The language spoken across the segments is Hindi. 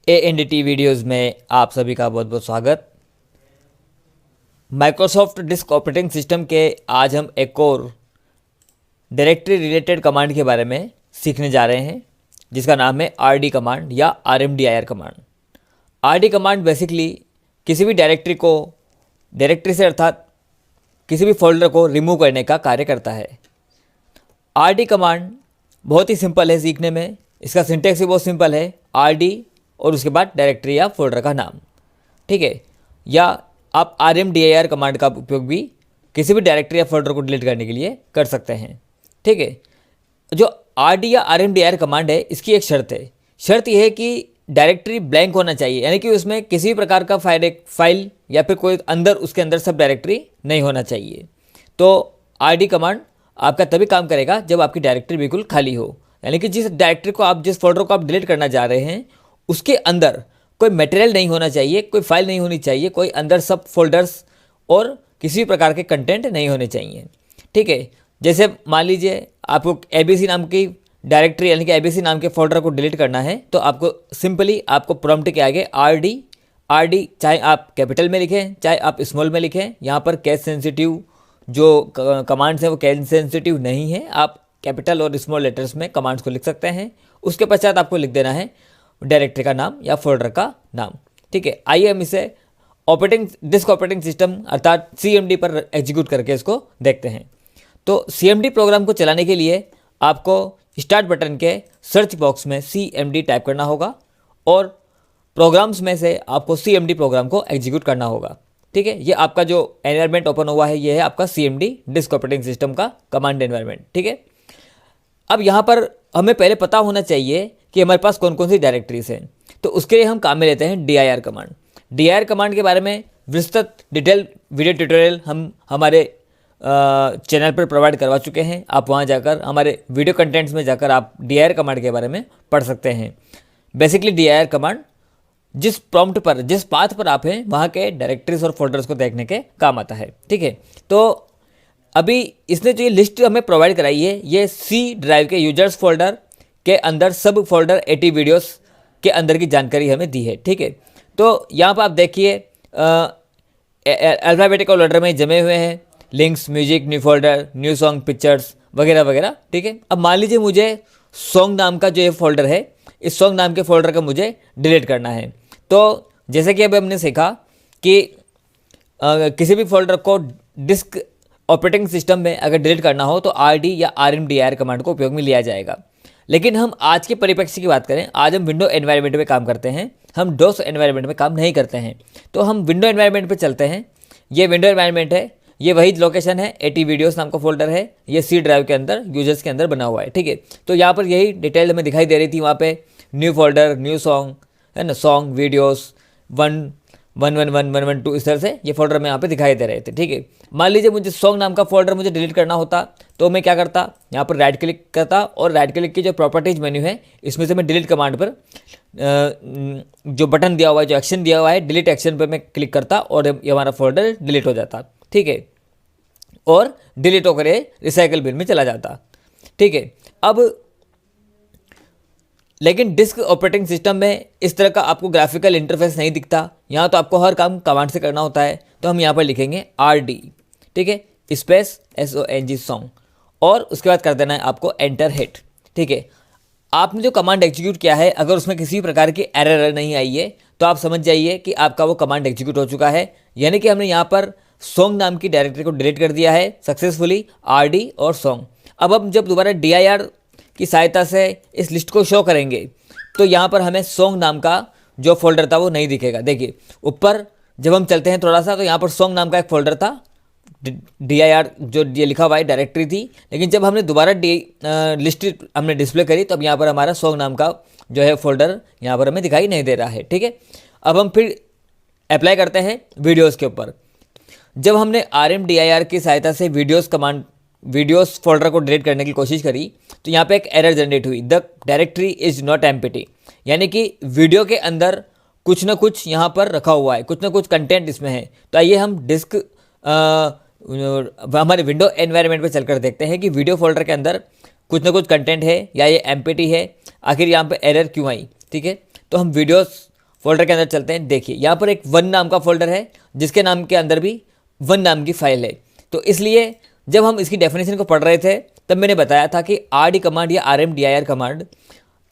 ANDT वीडियोज़ में आप सभी का बहुत बहुत स्वागत। माइक्रोसॉफ्ट डिस्क ऑपरेटिंग सिस्टम के आज हम एक और डायरेक्टरी रिलेटेड कमांड के बारे में सीखने जा रहे हैं, जिसका नाम है RD कमांड या RMDIR command. RD command basically किसी भी डायरेक्टरी से अर्थात किसी भी फोल्डर को रिमूव करने का कार्य करता है। RD कमांड बहुत ही सिंपल है सीखने में, इसका सिंटेक्स भी बहुत सिंपल है, RD और उसके बाद डायरेक्टरी या फोल्डर का नाम, ठीक है। या आप RMDIR कमांड का उपयोग भी किसी भी डायरेक्टरी या फोल्डर को डिलीट करने के लिए कर सकते हैं, ठीक है। जो RD या RMDIR कमांड है, इसकी एक शर्त है। शर्त यह है कि डायरेक्टरी ब्लैंक होना चाहिए, यानी कि उसमें किसी भी प्रकार का फाइल या फिर कोई उसके अंदर सब डायरेक्टरी नहीं होना चाहिए। तो RD कमांड आपका तभी काम करेगा जब आपकी डायरेक्टरी बिल्कुल खाली हो, यानी कि जिस फोल्डर को आप डिलीट करना चाह रहे हैं उसके अंदर कोई मटेरियल नहीं होना चाहिए, कोई फाइल नहीं होनी चाहिए, कोई अंदर सब फोल्डर्स और किसी भी प्रकार के कंटेंट नहीं होने चाहिए, ठीक है। जैसे मान लीजिए आपको ABC नाम की डायरेक्टरी यानी कि ABC नाम के फोल्डर को डिलीट करना है, तो आपको सिंपली प्रॉम्प्ट के आगे RD चाहे आप कैपिटल में लिखें चाहे आप स्मॉल में लिखें। यहाँ पर केस सेंसिटिव जो कमांड्स हैं वो केस सेंसिटिव नहीं है, आप कैपिटल और स्मॉल लेटर्स में कमांड्स को लिख सकते हैं। उसके पश्चात आपको लिख देना है डायरेक्टरी का नाम या फोल्डर का नाम, ठीक है। आइए हम इसे डिस्क ऑपरेटिंग सिस्टम अर्थात CMD पर एग्जीक्यूट करके इसको देखते हैं। तो CMD प्रोग्राम को चलाने के लिए आपको स्टार्ट बटन के सर्च बॉक्स में CMD टाइप करना होगा और प्रोग्राम्स में से आपको CMD प्रोग्राम को एग्जीक्यूट करना होगा, ठीक है। ये आपका जो एनवायरनमेंट ओपन हुआ है, ये है आपका CMD डिस्क ऑपरेटिंग सिस्टम का कमांड एनवायरनमेंट, ठीक है। अब यहाँ पर हमें पहले पता होना चाहिए कि हमारे पास कौन कौन सी डायरेक्टरीज हैं, तो उसके लिए हम काम में लेते हैं DIR कमांड। DIR कमांड के बारे में विस्तृत डिटेल वीडियो ट्यूटोरियल हम हमारे चैनल पर प्रोवाइड करवा चुके हैं। आप वहाँ जाकर हमारे वीडियो कंटेंट्स में जाकर आप DIR कमांड के बारे में पढ़ सकते हैं। बेसिकली DIR कमांड जिस प्रॉम्प्ट पर, जिस पाथ पर आप हैं, वहाँ के डायरेक्टरीज और फोल्डर्स को देखने के काम आता है, ठीक है। तो अभी इसने जो ये लिस्ट हमें प्रोवाइड कराई है, ये C ड्राइव के यूजर्स फोल्डर के अंदर सब फोल्डर 80 वीडियोस के अंदर की जानकारी हमें दी है, ठीक है। तो यहाँ पर आप देखिए अल्फ़ाबेटिकल ऑर्डर में जमे हुए हैं, links, music, new folder, new song, pictures वगैरह वगैरह, ठीक है। अब मान लीजिए मुझे सॉन्ग नाम का जो ये फोल्डर है, इस सॉन्ग नाम के फोल्डर का मुझे डिलीट करना है। तो जैसे कि अभी हमने सीखा कि किसी भी फोल्डर को डिस्क ऑपरेटिंग सिस्टम में अगर डिलीट करना हो तो RD या RMDIR कमांड को उपयोग में लिया जाएगा। लेकिन हम आज के परिप्रेक्ष्य की बात करें, आज हम विंडो एनवायरनमेंट में काम करते हैं, हम DOS एनवायरनमेंट में काम नहीं करते हैं। तो हम विंडो एनवायरनमेंट पे चलते हैं। ये विंडो एनवायरनमेंट है, ये वही लोकेशन है, 80 वीडियोस नाम का फोल्डर है, ये C ड्राइव के अंदर यूजर्स के अंदर बना हुआ है, ठीक है। तो यहाँ पर यही डिटेल हमें दिखाई दे रही थी, वहाँ पे न्यू फोल्डर, न्यू सॉन्ग है ना, सॉन्ग, वीडियोस 111 इस तरह से ये फोल्डर में यहाँ पे दिखाई दे रहे थे, ठीक है। मान लीजिए मुझे सॉन्ग नाम का फोल्डर मुझे डिलीट करना होता तो मैं क्या करता, यहाँ पर राइट क्लिक करता और राइट क्लिक की जो प्रॉपर्टीज मेन्यू है इसमें से मैं डिलीट कमांड पर जो बटन दिया हुआ है, जो एक्शन दिया हुआ है, डिलीट एक्शन पर मैं क्लिक करता और ये हमारा फोल्डर डिलीट हो जाता, ठीक है, और डिलीट होकर रिसाइकल बिन में चला जाता, ठीक है। अब लेकिन डिस्क ऑपरेटिंग सिस्टम में इस तरह का आपको ग्राफिकल इंटरफेस नहीं दिखता, यहाँ तो आपको हर काम कमांड से करना होता है। तो हम यहाँ पर लिखेंगे RD, ठीक है, स्पेस SONG सॉन्ग और उसके बाद कर देना है आपको एंटर हिट, ठीक है। आपने जो कमांड एग्जीक्यूट किया है, अगर उसमें किसी प्रकार की एरर नहीं आई है तो आप समझ जाइए कि आपका वो कमांड एग्जीक्यूट हो चुका है, यानी कि हमने यहाँ पर सॉन्ग नाम की डायरेक्टरी को डिलीट कर दिया है सक्सेसफुली, RD और सॉन्ग। अब हम जब दोबारा DIR की सहायता से इस लिस्ट को शो करेंगे तो यहाँ पर हमें सॉन्ग नाम का जो फोल्डर था वो नहीं दिखेगा। देखिए ऊपर जब हम चलते हैं थोड़ा सा तो यहाँ पर सॉन्ग नाम का एक फोल्डर था, DIR जो ये लिखा हुआ है डायरेक्टरी थी, लेकिन जब हमने दोबारा लिस्ट हमने डिस्प्ले करी तो अब यहाँ पर हमारा सॉन्ग नाम का जो है फोल्डर यहाँ पर हमें दिखाई नहीं दे रहा है, ठीक है। अब हम फिर अप्लाई करते हैं वीडियोज़ के ऊपर। जब हमने RMDIR की सहायता से वीडियोस फोल्डर को डिलीट करने की कोशिश करी तो यहाँ पे एक एरर जनरेट हुई, the directory is not empty, यानी कि वीडियो के अंदर कुछ ना कुछ यहाँ पर रखा हुआ है, कुछ ना कुछ कंटेंट इसमें है। तो आइए हम डिस्क हमारे विंडो एनवायरनमेंट पे चलकर देखते हैं कि वीडियो फोल्डर के अंदर कुछ ना कुछ कंटेंट है या ये एम्प्टी है, आखिर यहाँ पे एरर क्यों आई, ठीक है। तो हम वीडियोस फोल्डर के अंदर चलते हैं। देखिए यहाँ पर एक वन नाम का फोल्डर है जिसके नाम के अंदर भी वन नाम की फाइल है। तो इसलिए जब हम इसकी डेफिनेशन को पढ़ रहे थे तब मैंने बताया था कि rd कमांड या rmdir कमांड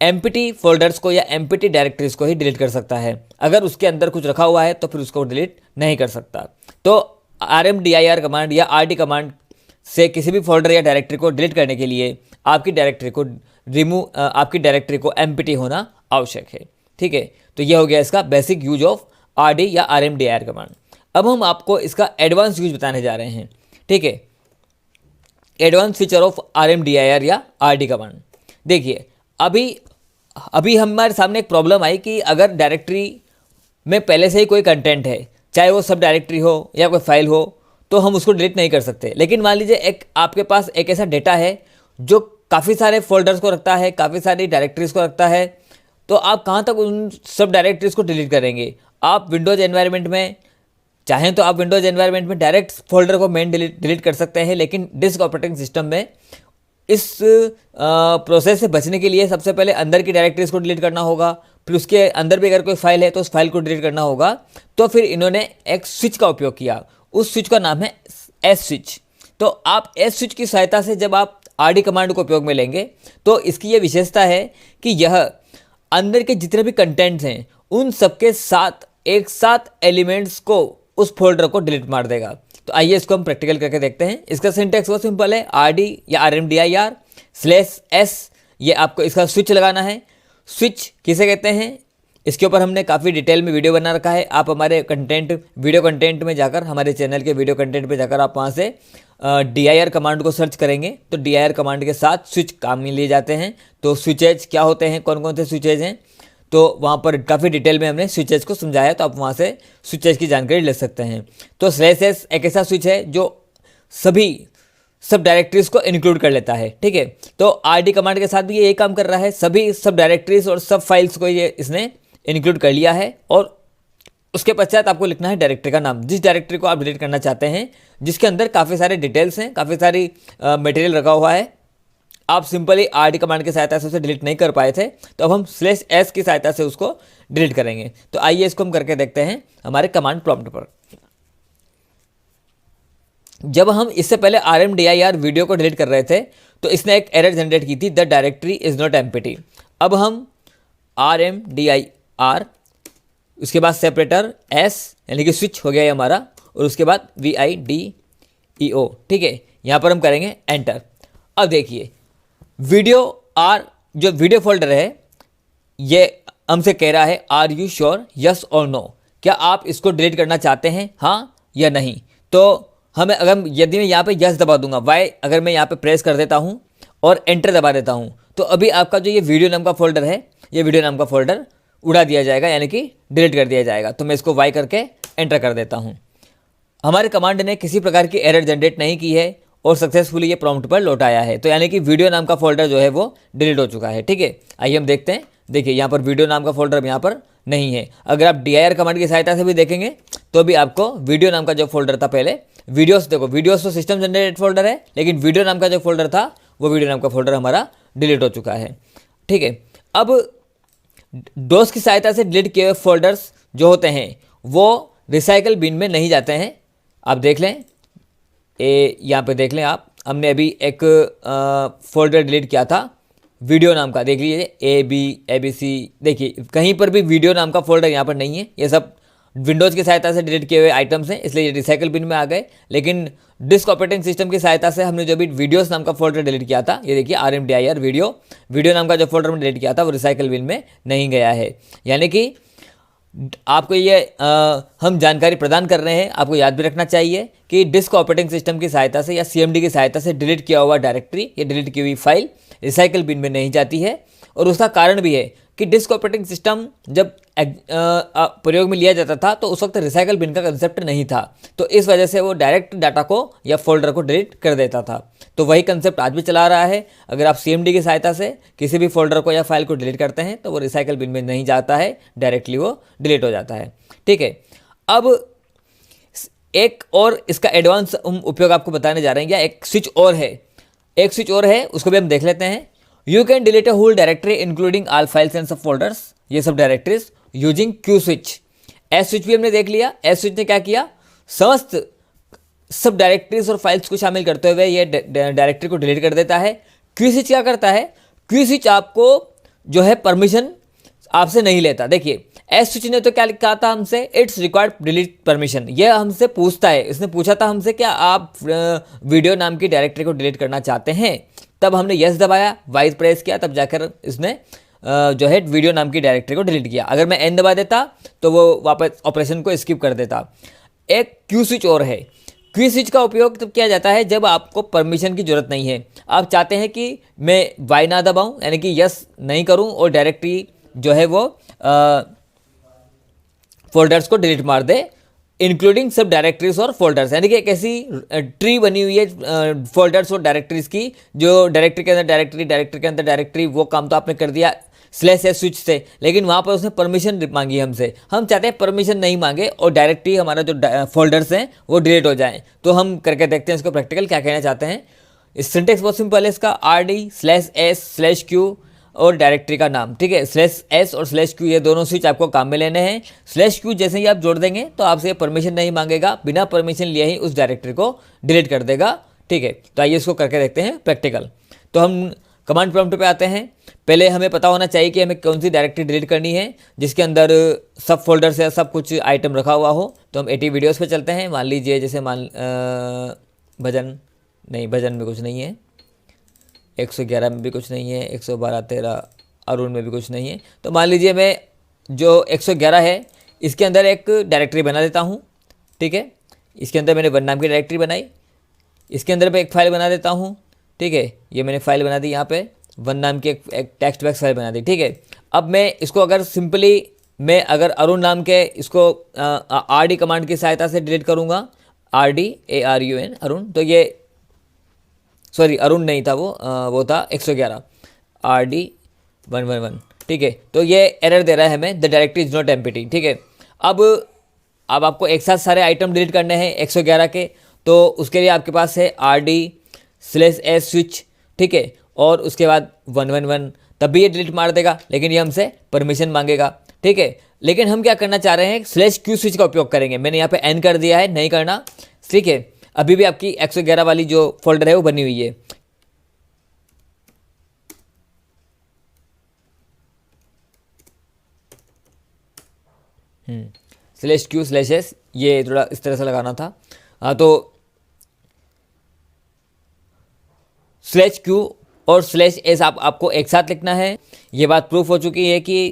एम्प्टी फोल्डर्स को या एम्प्टी डायरेक्टरीज को ही डिलीट कर सकता है। अगर उसके अंदर कुछ रखा हुआ है तो फिर उसको डिलीट नहीं कर सकता। तो rmdir कमांड या rd कमांड से किसी भी फोल्डर या डायरेक्टरी को डिलीट करने के लिए आपकी डायरेक्टरी को एम्प्टी होना आवश्यक है। ठीक है, तो ये हो गया इसका बेसिक यूज ऑफ rd या rmdir कमांड। अब हम आपको इसका एडवांस यूज बताने जा रहे हैं। ठीक है, एडवांस फीचर ऑफ rmdir या rd कमांड। देखिए अभी हमारे सामने एक प्रॉब्लम आई कि अगर डायरेक्टरी में पहले से ही कोई कंटेंट है, चाहे वो सब डायरेक्टरी हो या कोई फाइल हो, तो हम उसको डिलीट नहीं कर सकते। लेकिन मान लीजिए आपके पास एक ऐसा डेटा है जो काफ़ी सारे फोल्डर्स को रखता है, काफ़ी सारी डायरेक्टरीज को रखता है, तो आप कहाँ तक उन सब डायरेक्टरीज को डिलीट करेंगे? आप विंडोज़ एनवायरनमेंट में चाहें तो आप विंडोज़ एनवायरनमेंट में डायरेक्ट फोल्डर को मेन डिलीट कर सकते हैं, लेकिन डिस्क ऑपरेटिंग सिस्टम में इस प्रोसेस से बचने के लिए सबसे पहले अंदर की डायरेक्टरीज को डिलीट करना होगा, फिर उसके अंदर भी अगर कोई फाइल है तो उस फाइल को डिलीट करना होगा। तो फिर इन्होंने एक स्विच का उपयोग किया, उस स्विच का नाम है एस स्विच। तो आप एस स्विच की सहायता से जब आप rd कमांड को उपयोग में लेंगे तो इसकी ये विशेषता है कि यह अंदर के जितने भी कंटेंट्स हैं उन सबके साथ एक साथ एलिमेंट्स को उस फोल्डर को डिलीट मार देगा। तो आइए इसको हम प्रैक्टिकल करके देखते हैं। इसका सिंटैक्स बहुत सिंपल है, rd या rmdir/s, ये आपको इसका स्विच लगाना है। स्विच किसे कहते हैं इसके ऊपर हमने काफ़ी डिटेल में वीडियो बना रखा है। आप हमारे वीडियो कंटेंट में जाकर, हमारे चैनल के वीडियो कंटेंट में जाकर आप वहाँ से dir कमांड को सर्च करेंगे तो dir कमांड के साथ स्विच काम में लिए जाते हैं। तो स्विचेज क्या होते हैं, कौन कौन से स्विचेज हैं, तो वहाँ पर काफ़ी डिटेल में हमने स्विचेज को समझाया, तो आप वहाँ से स्विचेज की जानकारी ले सकते हैं। तो /s एक ऐसा स्विच है जो सब डायरेक्टरीज को इंक्लूड कर लेता है। ठीक है, तो rd कमांड के साथ भी ये यही काम कर रहा है, सभी सब डायरेक्टरीज और सब फाइल्स को ये इसने इंक्लूड कर लिया है। और उसके पश्चात आपको लिखना है डायरेक्टरी का नाम, जिस डायरेक्टरी को आप डिलीट करना चाहते हैं, जिसके अंदर काफ़ी सारे डिटेल्स हैं, काफ़ी सारी मटेरियल रखा हुआ है। आप सिंपली rd कमांड की सहायता से उसे डिलीट नहीं कर पाए थे, तो अब हम /s की सहायता से उसको डिलीट करेंगे। तो आइए इसको हम करके देखते हैं हमारे कमांड प्रॉम्प्ट पर। जब हम इससे पहले rmdir वीडियो को डिलीट कर रहे थे तो इसने एक एरर जनरेट की थी, the directory is not empty. अब हम rmdir, उसके बाद सेपरेटर s यानी कि स्विच हो गया ये हमारा, और उसके बाद video। ठीक है, यहाँ पर हम करेंगे एंटर। अब देखिए जो वीडियो फोल्डर है ये हमसे कह रहा है आर यू श्योर, यस और नो, क्या आप इसको डिलीट करना चाहते हैं, हाँ या नहीं। तो यदि मैं यहाँ पे यस दबा दूंगा, वाई अगर मैं यहाँ पे प्रेस कर देता हूँ और एंटर दबा देता हूँ, तो अभी आपका जो ये वीडियो नाम का फोल्डर है, ये वीडियो नाम का फोल्डर उड़ा दिया जाएगा, यानी कि डिलीट कर दिया जाएगा। तो मैं इसको वाई करके एंटर कर देता हूँ। हमारे कमांड ने किसी प्रकार की एरर जनरेट नहीं की है और सक्सेसफुली ये प्रॉम्प्ट पर लौट आया है। तो यानी कि वीडियो नाम का फोल्डर जो है वो डिलीट हो चुका है। ठीक है, आइए हम देखते हैं। देखिए यहाँ पर वीडियो नाम का फोल्डर यहाँ पर नहीं है। अगर आप dir कमांड की सहायता से भी देखेंगे तो भी आपको वीडियो नाम का जो फोल्डर था, पहले वीडियोस, देखो वीडियोस तो सिस्टम जनरेटेड फोल्डर है, लेकिन वीडियो नाम का जो फोल्डर था वो वीडियो नाम का फोल्डर हमारा डिलीट हो चुका है। ठीक है, अब डोस की सहायता से डिलीट किए हुए फोल्डर्स जो होते हैं वो रिसाइकल बिन में नहीं जाते हैं। आप देख लें, यहाँ पे देख लें आप, हमने अभी एक फोल्डर डिलीट किया था वीडियो नाम का, देख लीजिए ABC। देखिए कहीं पर भी वीडियो नाम का फोल्डर यहाँ पर नहीं है, ये सब विंडोज़ की सहायता से डिलीट किए हुए आइटम्स हैं, इसलिए ये रिसाइकल बिन में आ गए। लेकिन डिस्क ऑपरेटिंग सिस्टम की सहायता से हमने जो भी वीडियोस नाम का फोल्डर डिलीट किया था, ये देखिए rmdir वीडियो नाम का जो फोल्डर हमने डिलीट किया था वो रिसाइकल बिन में नहीं गया है। यानी कि आपको ये हम जानकारी प्रदान कर रहे हैं, आपको याद भी रखना चाहिए कि डिस्क ऑपरेटिंग सिस्टम की सहायता से या CMD की सहायता से डिलीट किया हुआ डायरेक्टरी या डिलीट की हुई फाइल रिसाइकल बिन में नहीं जाती है। और उसका कारण भी है कि डिस्क ऑपरेटिंग सिस्टम जब प्रयोग में लिया जाता था तो उस वक्त रिसाइकल बिन का कंसेप्ट नहीं था, तो इस वजह से वो डायरेक्ट डाटा को या फोल्डर को डिलीट कर देता था। तो वही कंसेप्ट आज भी चला रहा है। अगर आप CMD की सहायता से किसी भी फोल्डर को या फाइल को डिलीट करते हैं तो वो रिसाइकल बिन में नहीं जाता है, डायरेक्टली वो डिलीट हो जाता है। ठीक है, अब एक और इसका एडवांस उपयोग आपको बताने जा रहे हैं, या एक स्विच और है, उसको भी हम देख लेते हैं। You can delete a whole directory including all files and subfolders, ये subdirectories using Q switch. S switch भी हमने देख लिया। एस स्विच ने क्या किया, समस्त सब डायरेक्टरीज और फाइल्स को शामिल करते हुए ये डायरेक्टरी को डिलीट कर देता है। क्यू स्विच क्या करता है, क्यू स्विच आपको जो है परमिशन आपसे नहीं लेता। देखिए एस स्विच ने तो क्या लिखा था हमसे, इट्स रिक्वायर्ड डिलीट परमिशन। यह हमसे पूछता है, इसने पूछा था हमसे क्या आप वीडियो नाम की डायरेक्टरी को डिलीट करना चाहते हैं, तब हमने यस दबाया, वाई प्रेस किया, तब जाकर इसने जो है वीडियो नाम की डायरेक्टरी को डिलीट किया। अगर मैं एन दबा देता तो वो वापस ऑपरेशन को स्किप कर देता। एक क्यू स्विच और है। क्यू स्विच का उपयोग तब किया जाता है जब आपको परमिशन की जरूरत नहीं है, आप चाहते हैं कि मैं वाई ना दबाऊं, यानी कि यस नहीं करूं और डायरेक्टरी जो है वो फोल्डर्स को डिलीट मार दे, इंक्लूडिंग सब डायरेक्टरीज और फोल्डर्स। यानी कि एक ऐसी ट्री बनी हुई है फोल्डर्स और डायरेक्टरीज की, जो डायरेक्टरी के अंदर डायरेक्टरी, डायरेक्टरी के अंदर डायरेक्टरी, वो काम तो आपने कर दिया स्लैश एस स्विच से, लेकिन वहाँ पर उसने परमिशन मांगी हमसे। हम चाहते हैं परमिशन नहीं मांगे और डायरेक्टरी हमारा जो फोल्डर्स हैं वो डिलीट हो जाएं। तो हम करके देखते हैं इसको प्रैक्टिकल क्या कहना चाहते हैं। इस सिंटेक्स बहुत सिंपल है इसका, RD/S/Q और डायरेक्टरी का नाम, ठीक है। /S और /Q ये दोनों स्विच आपको काम में लेने हैं। /Q जैसे ही आप जोड़ देंगे तो आपसे परमिशन नहीं मांगेगा, बिना परमिशन लिए ही उस डायरेक्टरी को डिलीट कर देगा, ठीक है। तो आइए इसको करके देखते हैं प्रैक्टिकल। तो हम कमांड प्रॉम्प्ट पे आते हैं। पहले हमें पता होना चाहिए कि हमें कौन सी डायरेक्टरी डिलीट करनी है जिसके अंदर सब फोल्डर से सब कुछ आइटम रखा हुआ हो। तो हम 80 वीडियोस पे चलते हैं। मान लीजिए जैसे भजन में कुछ नहीं है, 111 में भी कुछ नहीं है, 112/13 अरुण में भी कुछ नहीं है। तो मान लीजिए मैं जो 111 है इसके अंदर एक डायरेक्टरी बना देता हूँ, ठीक है। इसके अंदर मैंने वन नाम की डायरेक्टरी बनाई, इसके अंदर मैं एक फाइल बना देता हूँ, ठीक है। ये मैंने फाइल बना दी, यहाँ पे वन नाम की एक टेक्स्ट बॉक्स फाइल बना दी, ठीक है। अब मैं इसको अगर सिंपली मैं अगर अरुण नाम के इसको RD कमांड की सहायता से डिलीट करूँगा, ARUN अरुण, तो ये सॉरी अरुण नहीं था, वो था 111 RD111, ठीक है। तो ये एरर दे रहा है हमें, the directory is not empty, ठीक है। अब आपको एक साथ सारे आइटम डिलीट करने हैं 111 के, तो उसके लिए आपके पास है RD/S स्विच, ठीक है, और उसके बाद 111, तब भी ये डिलीट मार देगा, लेकिन ये हमसे परमिशन मांगेगा, ठीक है। लेकिन हम क्या करना चाह रहे हैं, /Q स्विच का उपयोग करेंगे। मैंने यहाँ पे N कर दिया है, नहीं करना, ठीक है। अभी भी आपकी 111 वाली जो फोल्डर है वो बनी हुई है। /Q/S ये थोड़ा इस तरह से लगाना था। हाँ, तो /Q और /S आपको एक साथ लिखना है। ये बात प्रूफ हो चुकी है कि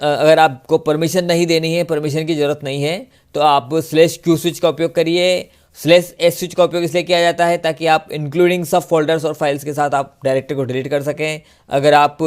अगर आपको परमिशन नहीं देनी है, परमिशन की ज़रूरत नहीं है, तो आप /Q स्विच का उपयोग करिए। /S स्विच का उपयोग इसलिए किया जाता है ताकि आप इंक्लूडिंग सब फोल्डर्स और फाइल्स के साथ आप डायरेक्टरी को डिलीट कर सकें। अगर आप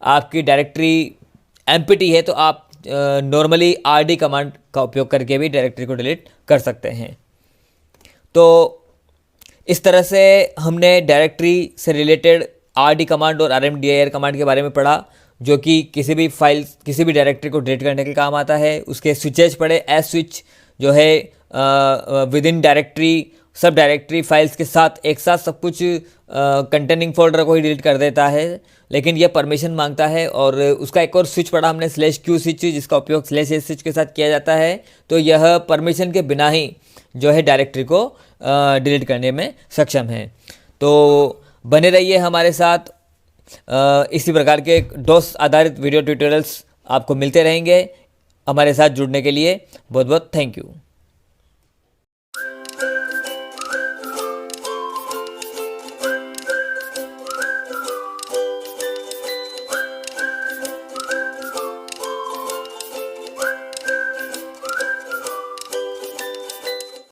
आपकी डायरेक्टरी एम्प्टी है तो आप नॉर्मली RD कमांड का उपयोग करके भी डायरेक्टरी को डिलीट कर सकते हैं। तो इस तरह से हमने डायरेक्टरी से रिलेटेड RD कमांड और RMDIR कमांड के बारे में पढ़ा, जो कि किसी भी फाइल, किसी भी डायरेक्टरी को डिलीट करने के काम आता है। उसके स्विचेज पढ़े, S स्विच जो है विद इन डायरेक्टरी सब डायरेक्टरी फाइल्स के साथ एक साथ सब कुछ कंटेनिंग फोल्डर को ही डिलीट कर देता है, लेकिन यह परमिशन मांगता है। और उसका एक और स्विच पढ़ा हमने /Q स्विच, जिसका उपयोग /S स्विच के साथ किया जाता है। तो यह परमिशन के बिना ही जो है डायरेक्टरी को डिलीट करने में सक्षम है। तो बने रहिए हमारे साथ, इसी प्रकार के DOS आधारित वीडियो ट्यूटोरियल्स आपको मिलते रहेंगे। हमारे साथ जुड़ने के लिए बहुत बहुत थैंक यू।